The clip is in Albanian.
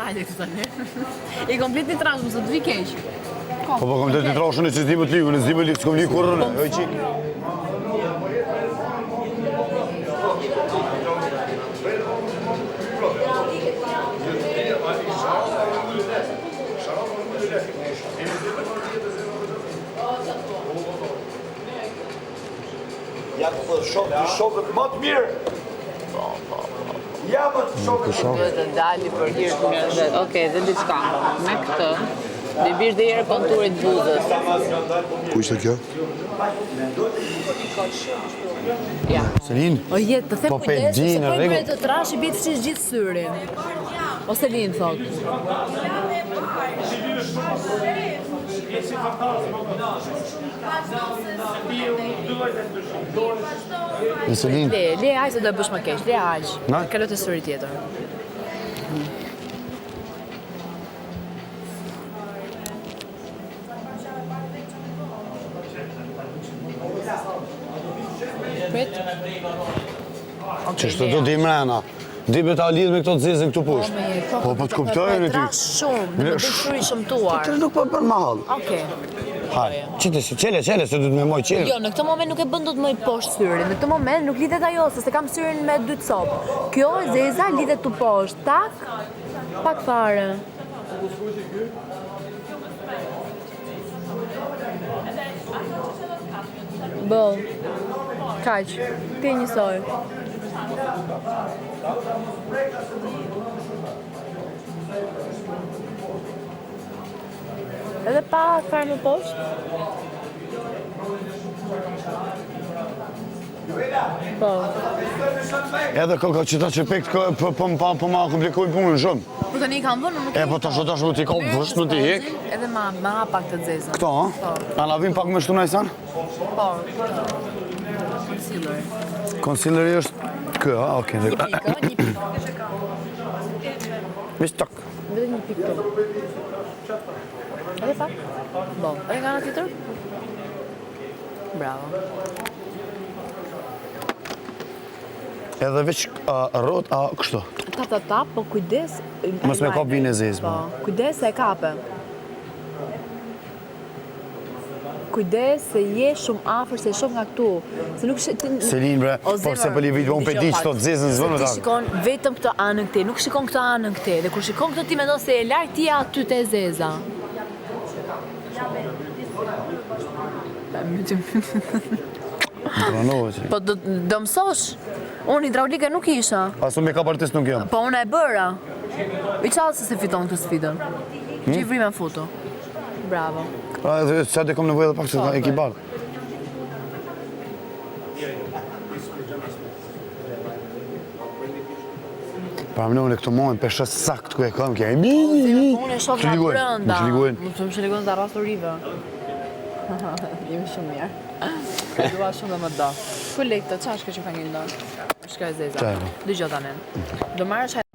hajde këtë tani. I komplet një trashë, mësë të vi keq. Po komplet një trashën e që s'di më të ligu, në s'di më ligu, s'kom ligu kurrën, oj qik. Ja ku shokët më të mirë. Ja më të shokët më të mirë. Të dali për hirë të mirë vetë. Okej, dhe diçka. Me këtë, dhe bish dhe jere konturit buzës. Ku ishte kjo? Ja. Selin? O jetë, të them Po kujdes, pe di, se në po i rregull. bëre të trash i bitë qish gjithë syri. Ose linë, thot. Në Selin? Le aq se do e bësh më keq, le aq. Na? Kalot e syri tjetër. Prit. Qështë do di mrena? Di me ta lidh me këto të zezën këtu poshtë. Po të kuptoj në ty. Trash shumë, dhe më bëj syri shëmtuar. Të nuk po për mahal. Okej. Hajde, qite si qele, se du të me moj qele. Jo, në këtë moment nuk e bën dot më i poshtë syrin. Në këtë moment nuk lidhet ajo, se kam syrin me 2 copë. Kjo zeza lidhet tu poshtë, tak, pak fare. Bëll, kaq, ti njësoj. Edhe pa fare më poshtë? Po. Edhe ka qita që pekt po ma komplikoj punën shumë. Po tani kam vënë, nuk E po tash më t'i ka vësht, më t'i hek. Edhe ma pak të zezën. Këto, ha? A na vim pak me shtu na i san? Po. Concealer. Concealeri është kë, ha? Okej. Një pikë, një pikë. Vish tak. Vetëm një pikë këtu. Edhe pak? Bo, edhe nga nga tjetër? Bravo. Edhe veç rrot, kështu. Ta, po kujdes. Mos me kap vinë e zezë, Po, mo. kujdes se e kape. Kujdes se je shumë afër se e shoh nga këtu. Se nuk Selin, bre, po se për li vitë, unë pe di që të zezën zvënë Ti shikon vetëm këtë anën këte, nuk shikon këtë anën këte. Dhe kur shikon këtë ti mendon se e larg ti aty te zeza. Po do mësosh. Unë hidraulike nuk isha. Asu me kap artist nuk jam. Po unë e bëra. I qalë se fiton këtë sfidën. Që i vrime në foto. Bravo. Edhe sa dhe kom nevojë edhe pak se e ki bardh. Pra më në këtë moment për shës sakt ku e kam kja. Unë e shoh nga brënda. Më shligojnë. Më të më shligojnë të arrasurive. Jemi shumë mirë. Dua shumë dhe më do. Ku lek të qa shka që ka një ndonë? Shka e zeza. Dë gjota nen. Do marrë që